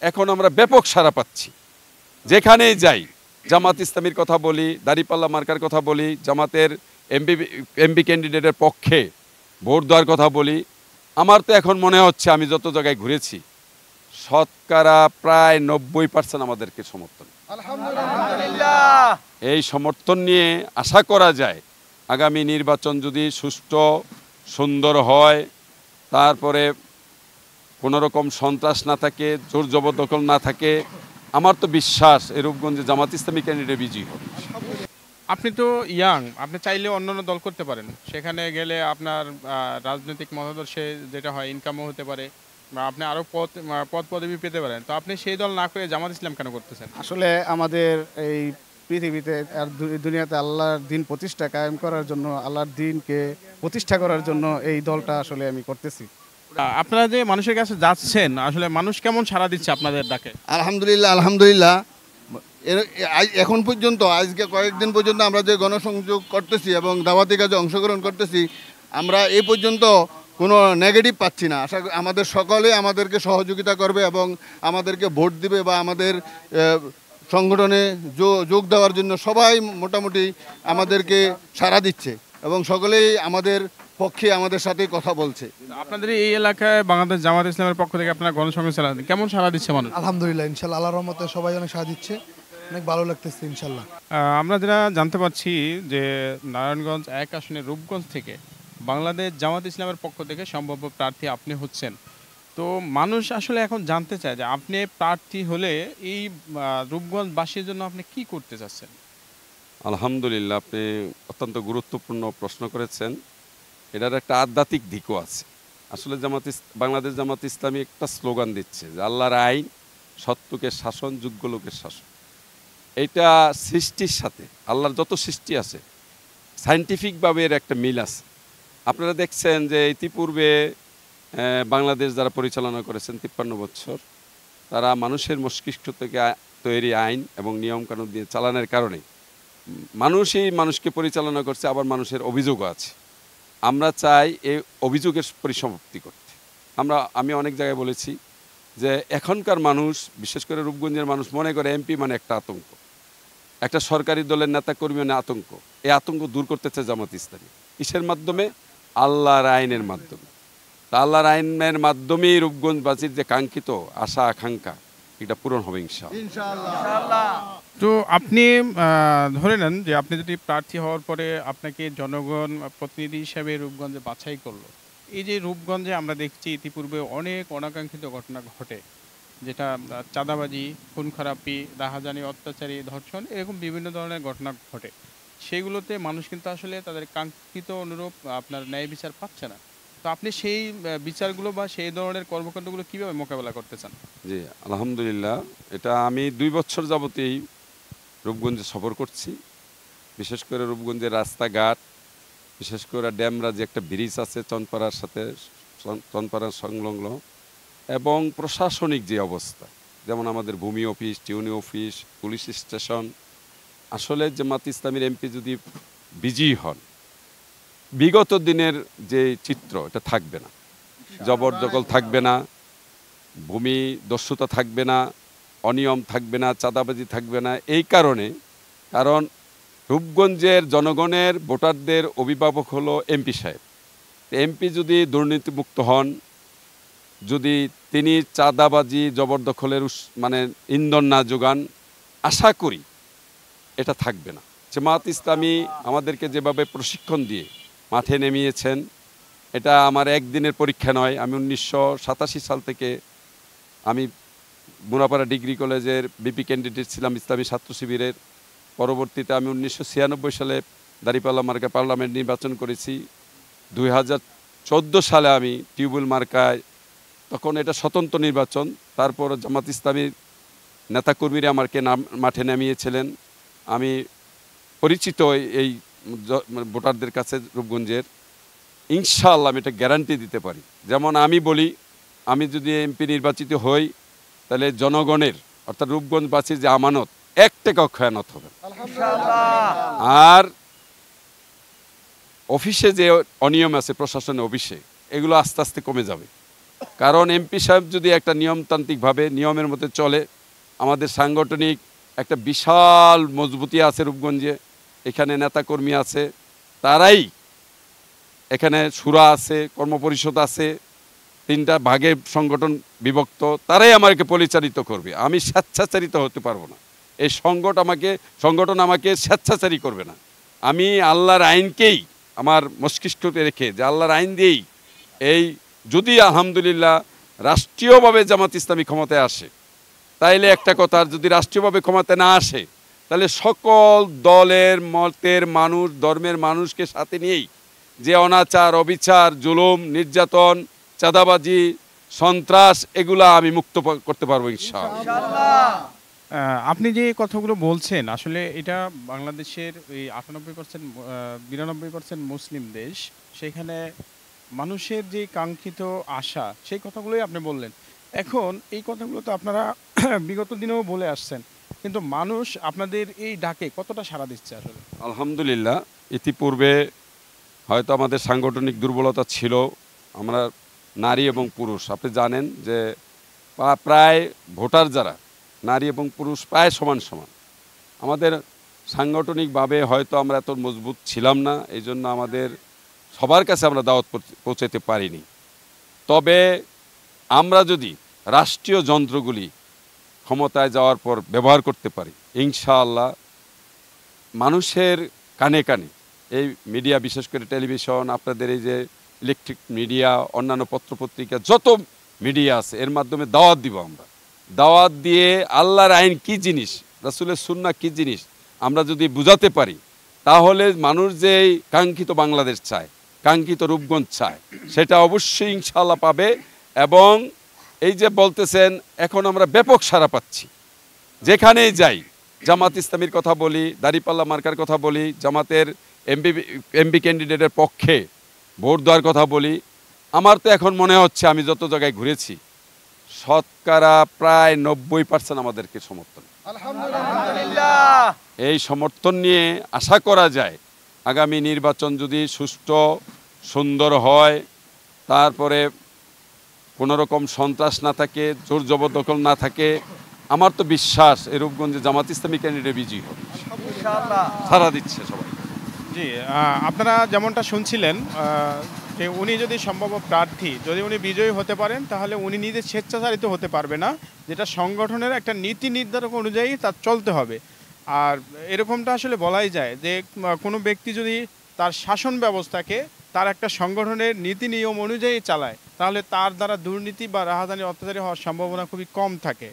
এখন আমরা ব্যাপক সাড়া পাচ্ছি। যেখানেই যাই জামাত ইসলামীর কথা বলি, দাঁড়িপাল্লা মার্কার কথা বলি, জামাতের এমপি ক্যান্ডিডেটের পক্ষে ভোট দেওয়ার কথা বলি, আমার তো এখন মনে হচ্ছে আমি যত জায়গায় ঘুরেছি শতকরা প্রায় 90% আমাদেরকে সমর্থন। আলহামদুলিল্লাহ। এই সমর্থন নিয়ে আশা করা যায় আগামী নির্বাচন যদি সুষ্ঠু সুন্দর হয়, তারপরে কোনো রকম সন্ত্রাস না থাকে, জোর জবরদখল না থাকে, আমার তো বিশ্বাস এই রূপগঞ্জে জামাত ইসলামী ক্যান্ডিডেট বিজয়ী হবে। আপনি তো ইয়াং, আপনি চাইলে অন্যান্য দল করতে পারেন, সেখানে গেলে আপনার রাজনৈতিক মতাদর্শে যেটা হয় ইনকামও হতে পারে বা আপনি আরও পদ পদবি পেতে পারেন। তো আপনি সেই দল না করে জামাত ইসলাম কেন করতেছেন? আসলে আমাদের এই পৃথিবীতে আর দুনিয়াতে আল্লাহর দিন প্রতিষ্ঠা কায়েম করার জন্য, আল্লাহর দিনকে প্রতিষ্ঠা করার জন্য এই দলটা আসলে আমি করতেছি। আপনারা যে মানুষের কাছে যাচ্ছেন, আসলে মানুষ কেমন সাড়া দিচ্ছে আপনাদের ডাকে? আলহামদুলিল্লাহ, আলহামদুলিল্লাহ। এখন পর্যন্ত আজকে কয়েকদিন পর্যন্ত আমরা যে গণসংযোগ করতেছি এবং দাওয়াতি কাজে অংশগ্রহণ করতেছি, আমরা এই পর্যন্ত কোনো নেগেটিভ পাচ্ছি না। আশা করি আমাদের সকলে আমাদেরকে সহযোগিতা করবে এবং আমাদেরকে ভোট দিবে বা আমাদের সংগঠনে যোগ দেওয়ার জন্য সবাই মোটামুটি আমাদেরকে সাড়া দিচ্ছে এবং সকলেই আমাদের পক্ষে আমাদের সাথে কথা বলছে। আপনাদের এই এলাকায় বাংলাদেশ জামাত ইসলামের পক্ষ থেকে আপনারা গণসংযোগ চালান, কেমন সাড়া দিচ্ছে মানুষ? আলহামদুলিল্লাহ, ইনশাল্লাহ আল্লাহর রহমতে সবাই অনেক সাড়া দিচ্ছে, অনেক ভালো লাগতেছে ইনশাল্লাহ। আমরা যেটা জানতে পারছি যে নারায়ণগঞ্জ 1 আসনের রূপগঞ্জ থেকে বাংলাদেশ জামাত ইসলামের পক্ষ থেকে সম্ভাব্য প্রার্থী আপনি হচ্ছেন। তো মানুষ আসলে এখন জানতে চায় যে আপনি প্রার্থী হলে এই রূপগঞ্জবাসীর জন্য আপনি কি করতে চাচ্ছেন? আলহামদুলিল্লাহ, আপনি অত্যন্ত গুরুত্বপূর্ণ প্রশ্ন করেছেন। এটার একটা আধ্যাত্মিক দিকও আছে। আসলে বাংলাদেশ জামাত ইসলামী একটা স্লোগান দিচ্ছে যে আল্লাহর আইন, সত্যকে শাসন, যোগ্য লোকের শাসন। এইটা সৃষ্টির সাথে আল্লাহর যত সৃষ্টি আছে সায়েন্টিফিকভাবে এর একটা মিল আছে। আপনারা দেখছেন যে ইতিপূর্বে বাংলাদেশ যারা পরিচালনা করেছেন 53 বছর, তারা মানুষের মস্তিষ্ক থেকে তৈরি আইন এবং নিয়মকানুন দিয়ে চালানোর কারণে মানুষই মানুষকে পরিচালনা করছে, আবার মানুষের অভিযোগও আছে। আমরা চাই এই অভিযোগের পরিসমাপ্তি করতে। আমি অনেক জায়গায় বলেছি যে এখনকার মানুষ, বিশেষ করে রূপগঞ্জের মানুষ মনে করে এমপি মানে একটা আতঙ্ক, একটা সরকারি দলের নেতা কর্মী মানে আতঙ্ক। এই আতঙ্ক দূর করতে চায় জামাত ইসলামী। কিসের মাধ্যমে? আল্লাহর আইনের মাধ্যমে। তা আল্লাহর আইনের মাধ্যমেই রূপগঞ্জবাসীর যে কাঙ্ক্ষিত আশা আকাঙ্ক্ষা এটা পূরণ হবে ইনশাআল্লাহ। তো আপনি ধরে নেন যে আপনি যদি প্রার্থী হওয়ার পরে আপনাকে জনগণ প্রতিনিধি হিসাবে রূপগঞ্জে বাছাই করলো, এই যে রূপগঞ্জে আমরা দেখছি ইতিপূর্বে অনেক অনাকাঙ্ক্ষিত ঘটনা ঘটে, যেটা চাঁদাবাজি, খুন খারাপি, রাহাজানি, অত্যাচারী, ধর্ষণ, এরকম বিভিন্ন ধরনের ঘটনা ঘটে। সেগুলোতে মানুষ কিন্তু আসলে তাদের কাঙ্ক্ষিত অনুরূপ আপনার ন্যায় বিচার পাচ্ছে না। তো আপনি সেই বিচারগুলো বা সেই ধরনের কর্মকাণ্ডগুলো কীভাবে মোকাবেলা করতে চান? জি আলহামদুলিল্লাহ, এটা আমি 2 বছর যাবতেই রূপগঞ্জে সফর করছি। বিশেষ করে রূপগঞ্জের রাস্তাঘাট, বিশেষ করে ড্যামরা যে একটা ব্রিজ আছে চনপাড়ার সাথে, চনপাড়ার সংলগ্ন, এবং প্রশাসনিক যে অবস্থা, যেমন আমাদের ভূমি অফিস, টিউনি অফিস, পুলিশ স্টেশন। আসলে জামাত ইসলামীর এমপি যদি বিজয়ী হন, বিগত দিনের যে চিত্র এটা থাকবে না, জবরদখল থাকবে না, ভূমি দস্যুতা থাকবে না, অনিয়ম থাকবে না, চাঁদাবাজি থাকবে না। এই কারণ রূপগঞ্জের জনগণের ভোটারদের অভিভাবক হলো এমপি সাহেব। এমপি যদি দুর্নীতিমুক্ত হন, যদি তিনি চাঁদাবাজি জবরদখলের মানে ইন্ধন না যোগান, আশা করি এটা থাকবে না। জামাত ইসলামী আমাদেরকে যেভাবে প্রশিক্ষণ দিয়ে মাঠে নেমিয়েছেন, এটা আমার একদিনের পরীক্ষা নয়। আমি 1987 সাল থেকে আমি মুনাপাড়া ডিগ্রি কলেজের বিপি ক্যান্ডিডেট ছিলাম ইসলামী ছাত্র শিবিরের। পরবর্তীতে আমি 1996 সালে দাঁড়িপাল্লা মার্কায় পার্লামেন্ট নির্বাচন করেছি। 2014 সালে আমি টিউবওয়েল মার্কায়, তখন এটা স্বতন্ত্র নির্বাচন। তারপর জামাত ইসলামীর নেতাকর্মীরা আমাকে মাঠে নামিয়েছিলেন। আমি পরিচিত এই ভোটারদের কাছে রূপগঞ্জের। ইনশাআল্লাহ আমি এটা গ্যারান্টি দিতে পারি। যেমন আমি বলি, আমি যদি এমপি নির্বাচিত হই, তাহলে জনগণের অর্থাৎ রূপগঞ্জবাসীর যে আমানত 1 টাকাও খেয়ানত হবে। আর অফিসে যে অনিয়ম আছে প্রশাসনের অফিসে, এগুলো আস্তে আস্তে কমে যাবে। কারণ এমপি সাহেব যদি একটা নিয়মতান্ত্রিকভাবে নিয়মের মধ্যে চলে, আমাদের সাংগঠনিক একটা বিশাল মজবুতি আছে রূপগঞ্জে, এখানে নেতাকর্মী আছে, তারাই এখানে সুরা আছে, কর্মপরিষদ আছে, 3টা ভাগে সংগঠন বিভক্ত, তারাই আমাকে পরিচালিত করবে। আমি স্বেচ্ছাচারিত হতে পারবো না। এই সংগঠন আমাকে স্বেচ্ছাচারী করবে না। আমি আল্লাহর আইনকেই আমার মস্তিষ্কতে রেখে, যে আল্লাহর আইন দিয়েই এই যদি আলহামদুলিল্লাহ রাষ্ট্রীয়ভাবে জামাত ইসলামী ক্ষমতায় আসে, তাইলে একটা কথা, আর যদি রাষ্ট্রীয়ভাবে ক্ষমতায় না আসে, তাহলে সকল দলের মতের মানুষ, ধর্মের মানুষকে সাথে নিয়েই যে অনাচার, অবিচার, জুলুম, নির্যাতন, চাঁদাবাজি, সন্ত্রাস, এগুলা আমি মুক্ত করতে পারবো ইনশাআল্লাহ। আপনি যে কথাগুলো বলছেন, আসলে এটা বাংলাদেশের এই 98%, 92% মুসলিম দেশ, সেখানে মানুষের যে কাঙ্ক্ষিত আশা, সেই কথাগুলোই আপনি বললেন। এখন এই কথাগুলো তো আপনারা বিগত দিনেও বলে আসছেন, কিন্তু মানুষ আপনাদের এই ডাকে কতটা সাড়া দিচ্ছে আসলে? আলহামদুলিল্লাহ, ইতিপূর্বে হয়তো আমাদের সাংগঠনিক দুর্বলতা ছিল। আমরা নারী এবং পুরুষ, আপনি জানেন যে প্রায় ভোটার যারা নারী এবং পুরুষ প্রায় সমান সমান। আমাদের সাংগঠনিকভাবে হয়তো আমরা এত মজবুত ছিলাম না, এই জন্য আমাদের সবার কাছে আমরা দাওয়াত পৌঁছাতে পারিনি। তবে আমরা যদি রাষ্ট্রীয় যন্ত্রগুলি ক্ষমতায় যাওয়ার পর ব্যবহার করতে পারি, ইনশাআল্লাহ মানুষের কানে কানে এই মিডিয়া, বিশেষ করে টেলিভিশন, আপনাদের এই যে ইলেকট্রিক মিডিয়া, অন্যান্য পত্রপত্রিকা, যত মিডিয়া আছে, এর মাধ্যমে দাওয়াত দিব। আমরা দাওয়াত দিয়ে আল্লাহর আইন কী জিনিস, রাসূলের সুন্নাহ কী জিনিস আমরা যদি বুঝাতে পারি, তাহলে মানুষ যে এই কাঙ্ক্ষিত বাংলাদেশ চায়, কাঙ্ক্ষিত রূপগঞ্জ চায়, সেটা অবশ্যই ইনশাআল্লাহ পাবে। এবং এই যে বলতেছেন, এখন আমরা ব্যাপক সাড়া পাচ্ছি। যেখানেই যাই জামাত ইসলামীর কথা বলি, দাঁড়িপাল্লা মার্কার কথা বলি, জামাতের এমপি ক্যান্ডিডেটের পক্ষে ভোট দেওয়ার কথা বলি, আমার তো এখন মনে হচ্ছে আমি যত জায়গায় ঘুরেছি, শতকরা প্রায় 90% আমাদেরকে সমর্থন। আলহামদুলিল্লাহ। এই সমর্থন নিয়ে আশা করা যায় আগামী নির্বাচন যদি সুষ্ঠু সুন্দর হয়, তারপরে কোনো রকম সন্ত্রাস না থাকে, জোর জবরদখল না থাকে, আমার তো বিশ্বাস এই রূপগঞ্জে জামাত ইসলামী ক্যান্ডিডেট বিজয়ী হবে। সারা দিচ্ছে সবাই। জি, আপনারা যেমনটা শুনছিলেন, যে উনি যদি সম্ভাব্য প্রার্থী, যদি উনি বিজয়ী হতে পারেন, তাহলে উনি নিজে স্বেচ্ছাচারিত হতে পারবে না, যেটা সংগঠনের একটা নীতি নির্ধারক অনুযায়ী তার চলতে হবে। আর এরকমটা আসলে বলাই যায় যে কোনো ব্যক্তি যদি তার শাসন ব্যবস্থাকে তার একটা সংগঠনের নীতি নিয়ম অনুযায়ী চালায়, তাহলে তার দ্বারা দুর্নীতি বা রাহাজানি, অত্যাচারী হওয়ার সম্ভাবনা খুবই কম থাকে।